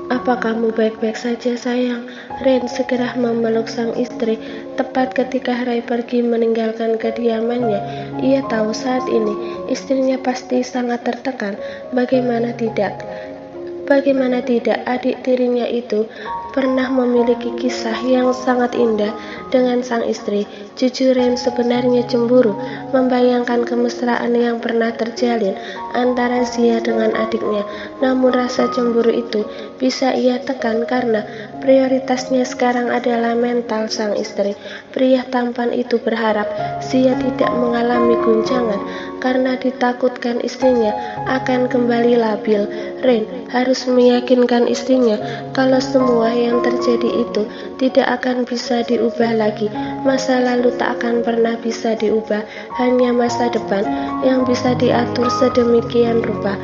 Apa kamu baik-baik saja, sayang? Ren segera memeluk sang istri. Tepat ketika Ray pergi meninggalkan kediamannya, ia tahu saat ini istrinya pasti sangat tertekan. Bagaimana tidak? Bagaimana tidak, adik tirinya itu pernah memiliki kisah yang sangat indah dengan sang istri. Jujur, Ren sebenarnya cemburu membayangkan kemesraan yang pernah terjalin antara Zia dengan adiknya. Namun rasa cemburu itu bisa ia tekan karena prioritasnya sekarang adalah mental sang istri. Pria tampan itu berharap Zia tidak mengalami guncangan karena ditakutkan istrinya akan kembali labil. Ren harus meyakinkan istrinya kalau semua yang terjadi itu tidak akan bisa diubah lagi. Masa lalu tak akan pernah bisa diubah, hanya masa depan yang bisa diatur sedemikian rupa.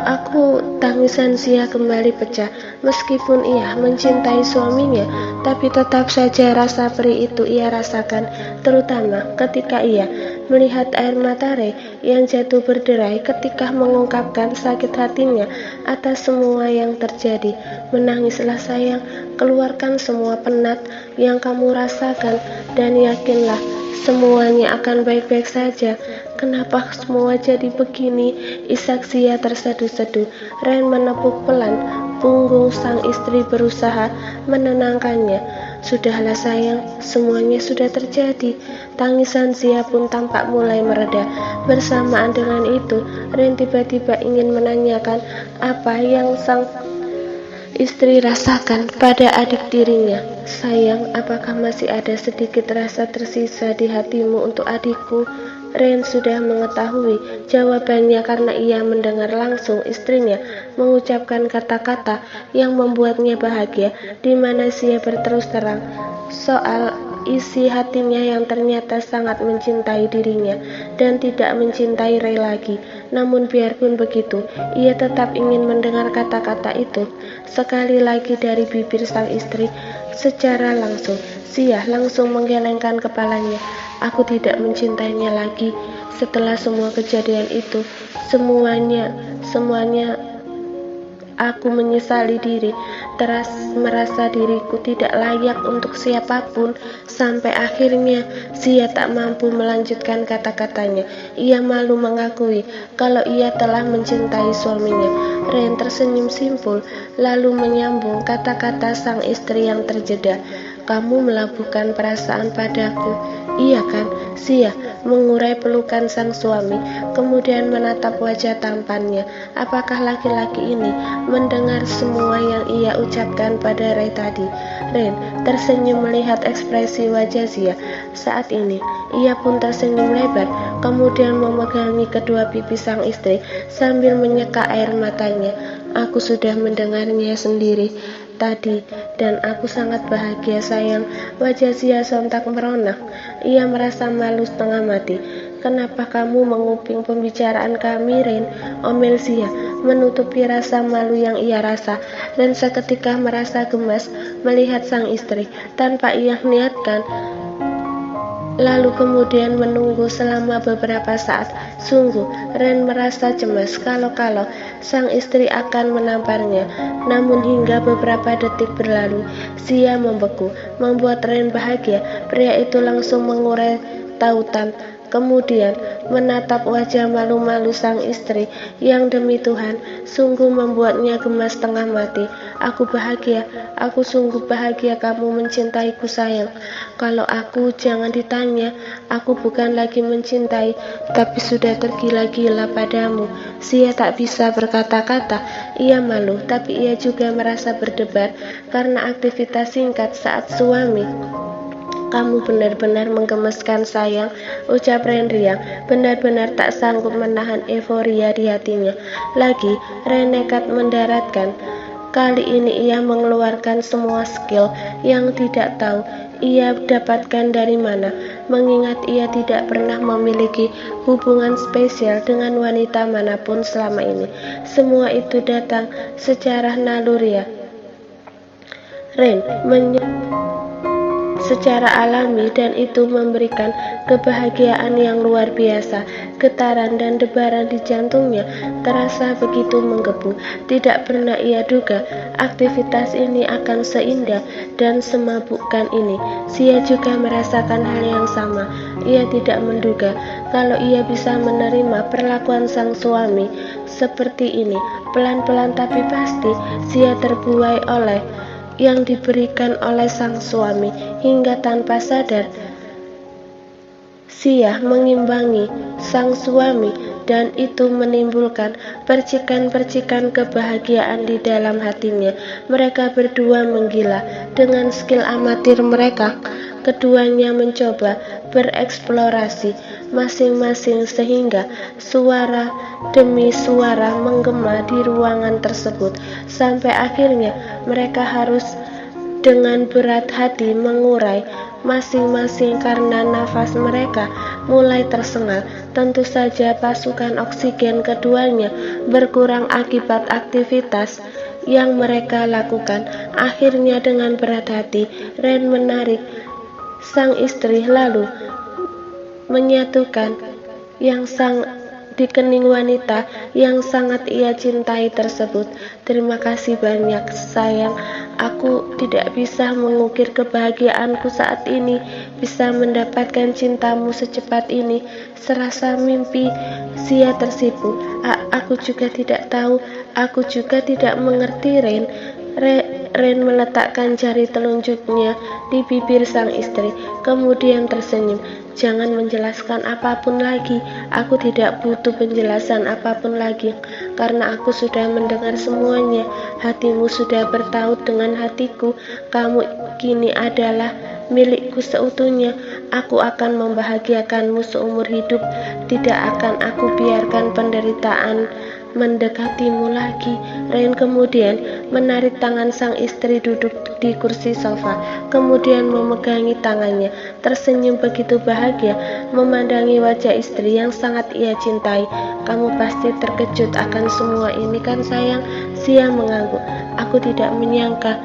Aku tangisan Zia kembali pecah. Meskipun ia mencintai suaminya, tapi tetap saja rasa perih itu ia rasakan, terutama ketika ia melihat air mata Ray yang jatuh berderai ketika mengungkapkan sakit hatinya atas semua yang terjadi. Menangislah, sayang, keluarkan semua penat yang kamu rasakan dan yakinlah semuanya akan baik-baik saja. Kenapa semua jadi begini? Isak Zia terseduh-seduh. Ren menepuk pelan punggung sang istri berusaha menenangkannya. Sudahlah, sayang, semuanya sudah terjadi. Tangisan Zia pun tampak mulai mereda. Bersamaan dengan itu, Ren tiba-tiba ingin menanyakan apa yang sang istri rasakan pada adik tirinya. Sayang, apakah masih ada sedikit rasa tersisa di hatimu untuk adikku? Ren sudah mengetahui jawabannya karena ia mendengar langsung istrinya mengucapkan kata-kata yang membuatnya bahagia, di mana Zia berterus terang soal isi hatinya yang ternyata sangat mencintai dirinya dan tidak mencintai Ray lagi. Namun biarpun begitu, ia tetap ingin mendengar kata-kata itu sekali lagi dari bibir sang istri secara langsung. Zia langsung menggelengkan kepalanya. Aku tidak mencintainya lagi. Setelah semua kejadian itu, semuanya aku menyesali diri, merasa diriku tidak layak untuk siapapun. Sampai akhirnya Zia tak mampu melanjutkan kata-katanya. Ia malu mengakui kalau ia telah mencintai suaminya. Ren tersenyum simpul, lalu menyambung kata-kata sang istri yang terjeda. Kamu melabuhkan perasaan padaku, iya kan? Zia mengurai pelukan sang suami, kemudian menatap wajah tampannya. Apakah laki-laki ini mendengar semua yang ia ucapkan pada Ray tadi? Ren tersenyum melihat ekspresi wajah Zia saat ini. Ia pun tersenyum lebar, kemudian memegangi kedua pipi sang istri sambil menyeka air matanya. Aku sudah mendengarnya sendiri tadi, dan aku sangat bahagia, sayang. Wajah Zia sontak merona. Ia merasa malu setengah mati. Kenapa kamu menguping pembicaraan kami, Ren? Omel Zia menutupi rasa malu yang ia rasa, dan seketika merasa gemas melihat sang istri tanpa ia niatkan. Lalu kemudian menunggu selama beberapa saat. Sungguh, Ren merasa cemas kalau-kalau sang istri akan menamparnya. Namun hingga beberapa detik berlalu, Zia membeku, membuat Ren bahagia. Pria itu langsung mengurai tautan, kemudian menatap wajah malu-malu sang istri yang demi Tuhan sungguh membuatnya gemas setengah mati. Aku bahagia, aku sungguh bahagia kamu mencintaiku, sayang. Kalau aku, jangan ditanya, aku bukan lagi mencintai, tapi sudah tergila-gila padamu. Zia tak bisa berkata-kata. Ia malu, tapi ia juga merasa berdebar karena aktivitas singkat saat suami. Kamu benar-benar menggemaskan, sayang, ucap Ren riang, benar-benar tak sanggup menahan euforia di hatinya. Lagi, Ren nekat mendaratkan. Kali ini ia mengeluarkan semua skill yang tidak tahu ia dapatkan dari mana, mengingat ia tidak pernah memiliki hubungan spesial dengan wanita manapun selama ini. Semua itu datang secara naluriah. Ren secara alami dan itu memberikan kebahagiaan yang luar biasa. Getaran dan debaran di jantungnya terasa begitu menggebu. Tidak pernah ia duga aktivitas ini akan seindah dan semabukkan ini. Sia juga merasakan hal yang sama. Ia tidak menduga kalau ia bisa menerima perlakuan sang suami seperti ini. Pelan-pelan tapi pasti Sia terbuai oleh yang diberikan oleh sang suami, hingga tanpa sadar Sia mengimbangi sang suami, dan itu menimbulkan percikan-percikan kebahagiaan di dalam hatinya. Mereka berdua menggila. Dengan skill amatir mereka, keduanya mencoba bereksplorasi masing-masing sehingga suara demi suara menggema di ruangan tersebut. Sampai akhirnya mereka harus dengan berat hati mengurai masing-masing karena nafas mereka mulai tersengal. Tentu saja pasukan oksigen keduanya berkurang akibat aktivitas yang mereka lakukan. Akhirnya dengan berat hati Ren menarik sang istri lalu menyatukan yang sang di kening wanita yang sangat ia cintai tersebut. Terima kasih banyak sayang, aku tidak bisa mengukir kebahagiaanku saat ini, bisa mendapatkan cintamu secepat ini, serasa mimpi. Sia tersipu. Aku juga tidak tahu, aku juga tidak mengerti Ren. Ren meletakkan jari telunjuknya di bibir sang istri, kemudian tersenyum. Jangan menjelaskan apapun lagi. Aku tidak butuh penjelasan apapun lagi, karena aku sudah mendengar semuanya. Hatimu sudah bertaut dengan hatiku. Kamu kini adalah milikku seutuhnya. Aku akan membahagiakanmu seumur hidup. Tidak akan aku biarkan penderitaan mendekatimu lagi. Ren kemudian menarik tangan sang istri duduk di kursi sofa, kemudian memegangi tangannya, tersenyum begitu bahagia memandangi wajah istri yang sangat ia cintai. Kamu pasti terkejut akan semua ini kan sayang? Sia mengangguk. Aku tidak menyangka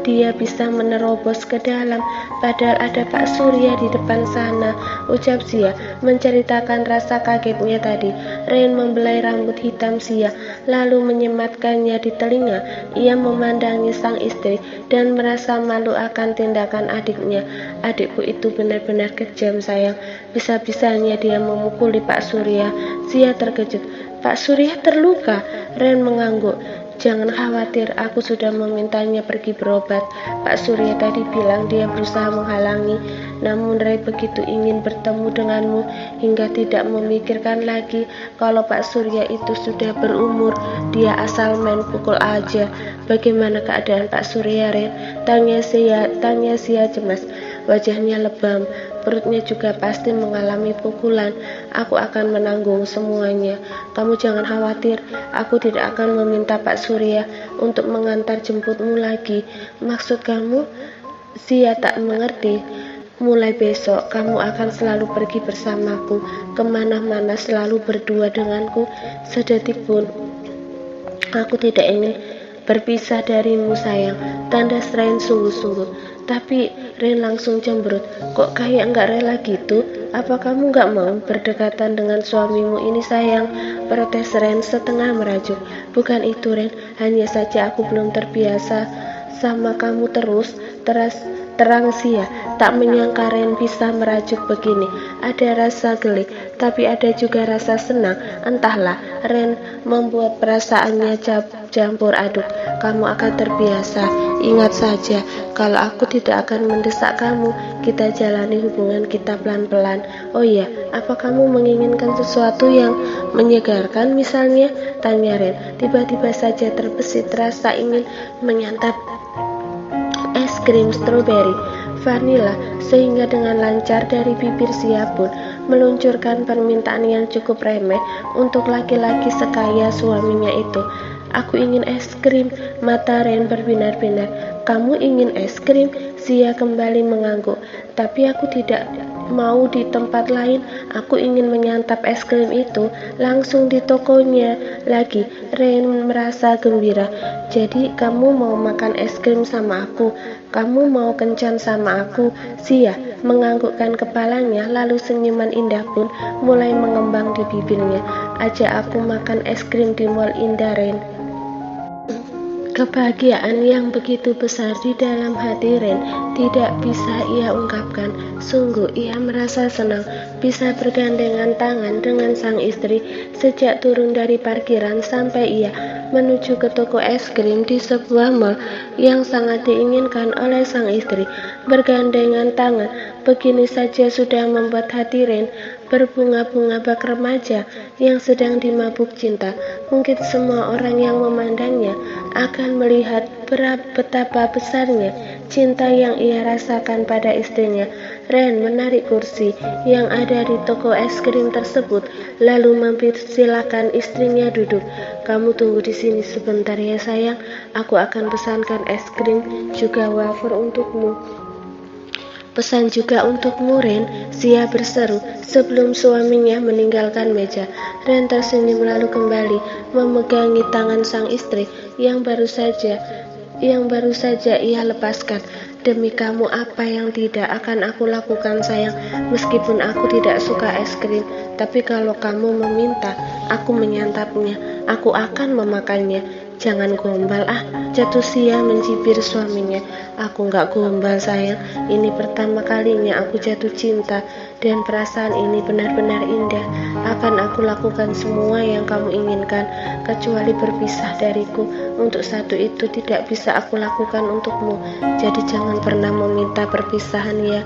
dia bisa menerobos ke dalam, padahal ada Pak Surya di depan sana, ucap Sia menceritakan rasa kagetnya tadi. Ren membelai rambut hitam Sia, lalu menyematkannya di telinga. Ia memandangi sang istri dan merasa malu akan tindakan adiknya. Adikku itu benar-benar kejam sayang, bisa-bisanya dia memukuli Pak Surya. Sia terkejut. Pak Surya terluka? Ren mengangguk. Jangan khawatir, aku sudah memintanya pergi berobat. Pak Surya tadi bilang dia berusaha menghalangi, namun Ray begitu ingin bertemu denganmu hingga tidak memikirkan lagi kalau Pak Surya itu sudah berumur. Dia asal main pukul aja. Bagaimana keadaan Pak Surya, Ren? Tanya Sia cemas. Wajahnya lebam, perutnya juga pasti mengalami pukulan. Aku akan menanggung semuanya. Kamu jangan khawatir, aku tidak akan meminta Pak Surya untuk mengantar jemputmu lagi. Maksud kamu? Sia tak mengerti. Mulai besok kamu akan selalu pergi bersamaku, kemana-mana selalu berdua denganku. Sedetik pun aku tidak ingin berpisah darimu sayang, tanda Ren sungguh-sungguh. Tapi Ren langsung cemberut. Kok kayak nggak rela gitu? Apa kamu nggak mau berdekatan dengan suamimu ini sayang? Protes Ren setengah merajuk. Bukan itu Ren, hanya saja aku belum terbiasa sama kamu terang Sia. Tak menyangka Ren bisa merajuk begini. Ada rasa gelik, tapi ada juga rasa senang. Entahlah, Ren membuat perasaannya campur aduk. Kamu akan terbiasa. Ingat saja, kalau aku tidak akan mendesak kamu, kita jalani hubungan kita pelan-pelan. Oh iya, apa kamu menginginkan sesuatu yang menyegarkan misalnya? Tanya Ren. Tiba-tiba saja terbesit rasa ingin menyantap es krim stroberi vanila, sehingga dengan lancar dari bibir Sia pun meluncurkan permintaan yang cukup remeh untuk laki-laki sekaya suaminya itu. Aku ingin es krim. Mata Ren berbinar-binar. Kamu ingin es krim? Sia kembali mengangguk. Tapi aku tidak mau di tempat lain. Aku ingin menyantap es krim itu langsung di tokonya lagi. Ren merasa gembira. Jadi kamu mau makan es krim sama aku? Kamu mau kencan sama aku? Sia menganggukkan kepalanya, lalu senyuman indah pun mulai mengembang di bibirnya. Ajak aku makan es krim di mall indah, Ren. Kebahagiaan yang begitu besar di dalam hati Ren tidak bisa ia ungkapkan. Sungguh ia merasa senang bisa bergandengan tangan dengan sang istri sejak turun dari parkiran sampai ia menuju ke toko es krim di sebuah mall yang sangat diinginkan oleh sang istri. Bergandengan tangan begini saja sudah membuat hati Ren berbunga-bunga bak remaja yang sedang dimabuk cinta. Mungkin semua orang yang memandangnya akan melihat betapa besarnya cinta yang ia rasakan pada istrinya. Ren menarik kursi yang ada di toko es krim tersebut, lalu mempersilahkan istrinya duduk. Kamu tunggu di sini sebentar ya sayang, aku akan pesankan es krim juga wafer untukmu. Pesan juga untukmu, Ren, Sia berseru sebelum suaminya meninggalkan meja. Ren tersenyum lalu kembali memegangi tangan sang istri yang baru saja ia lepaskan. Demi kamu apa yang tidak akan aku lakukan sayang, meskipun aku tidak suka es krim, tapi kalau kamu meminta aku menyantapnya, aku akan memakannya. Jangan gombal jatuh Sia mencibir suaminya. Aku gak gombal sayang, ini pertama kalinya aku jatuh cinta dan perasaan ini benar-benar indah. Akan aku lakukan semua yang kamu inginkan, kecuali berpisah dariku. Untuk satu itu tidak bisa aku lakukan untukmu, jadi jangan pernah meminta perpisahan ya.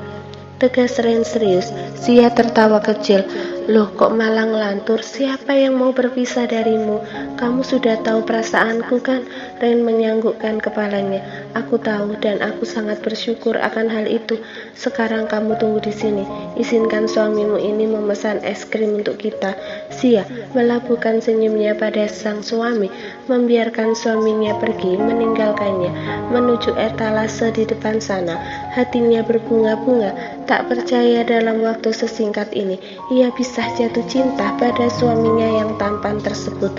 Tegas Ren serius. Sia tertawa kecil. Loh kok malah ngelantur? Siapa yang mau berpisah darimu? Kamu sudah tahu perasaanku kan? Ren menganggukkan kepalanya. Aku tahu dan aku sangat bersyukur akan hal itu. Sekarang kamu tunggu di sini. Izinkan suamimu ini memesan es krim untuk kita. Sia melabuhkan senyumnya pada sang suami, membiarkan suaminya pergi meninggalkannya menuju etalase di depan sana. Hatinya berbunga-bunga, tak percaya dalam waktu sesingkat ini ia bisa jatuh cinta pada suaminya yang tampan tersebut.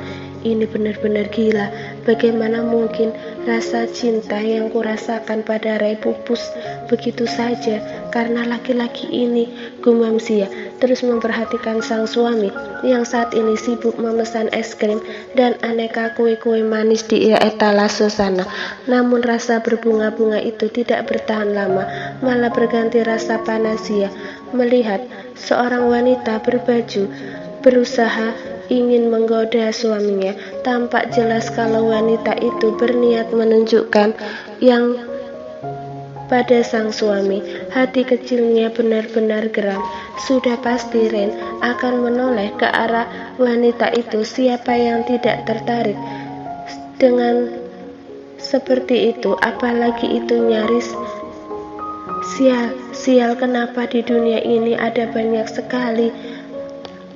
Ini benar-benar gila. Bagaimana mungkin rasa cinta yang kurasakan pada Ray pupus begitu saja karena laki-laki ini, gumam Sia terus memperhatikan sang suami yang saat ini sibuk memesan es krim dan aneka kue-kue manis di etalase sana. Namun rasa berbunga-bunga itu tidak bertahan lama, malah berganti rasa panas Sia melihat seorang wanita berbaju berusaha ingin menggoda suaminya. Tampak jelas kalau wanita itu berniat menunjukkan yang pada sang suami. Hati kecilnya benar-benar geram. Sudah pasti Ren akan menoleh ke arah wanita itu. Siapa yang tidak tertarik dengan seperti itu? Apalagi itu nyaris sial, kenapa di dunia ini ada banyak sekali.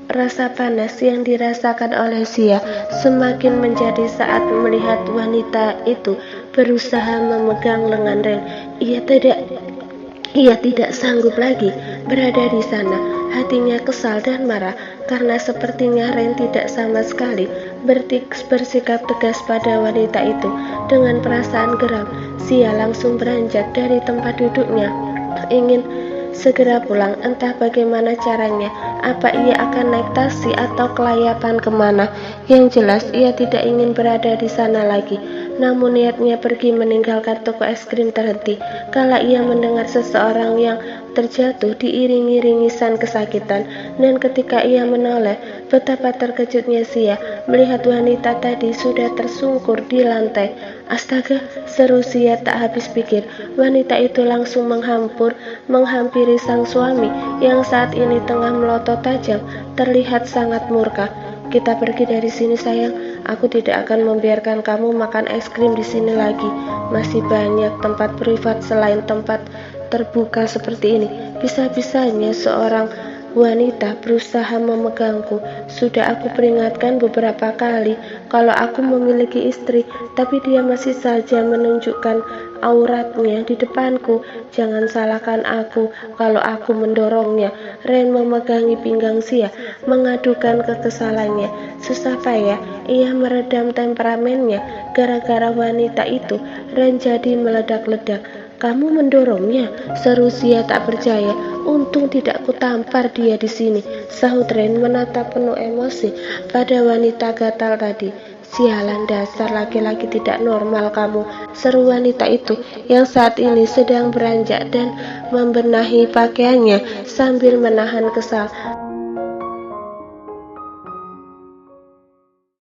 Rasa panas yang dirasakan oleh Sia semakin menjadi saat melihat wanita itu berusaha memegang lengan Ren. Ia tidak sanggup lagi berada di sana. Hatinya kesal dan marah karena sepertinya Ren tidak sama sekali bersikap tegas pada wanita itu. Dengan perasaan geram, Sia langsung beranjak dari tempat duduknya, ingin segera pulang. Entah bagaimana caranya, apa ia akan naik taksi atau kelayapan kemana. Yang jelas ia tidak ingin berada di sana lagi. Namun niatnya pergi meninggalkan toko es krim terhenti kala ia mendengar seseorang yang terjatuh diiringi ringisan kesakitan. Dan ketika ia menoleh, betapa terkejutnya Sia melihat wanita tadi sudah tersungkur di lantai. Astaga, seru Sia tak habis pikir. Wanita itu langsung menghampiri sang suami yang saat ini tengah melotot tajam, terlihat sangat murka. Kita pergi dari sini sayang, aku tidak akan membiarkan kamu makan es krim di sini lagi. Masih banyak tempat privat selain tempat terbuka seperti ini. Bisa-bisanya seorang Wanita berusaha memegangku. Sudah aku peringatkan beberapa kali kalau aku memiliki istri, tapi dia masih saja menunjukkan auratnya di depanku. Jangan salahkan aku kalau aku mendorongnya. Ren memegangi pinggang Sia, mengadukan kekesalannya. Susah payah ia meredam temperamennya. Gara-gara wanita itu, Ren jadi meledak-ledak. Kamu mendorongnya, seru Sia tak percaya. Untung tidak kutampar dia di sini, sahut Ren menatap penuh emosi pada wanita gatal tadi. Sialan, dasar laki-laki tidak normal kamu, seru wanita itu yang saat ini sedang beranjak dan membenahi pakaiannya sambil menahan kesal.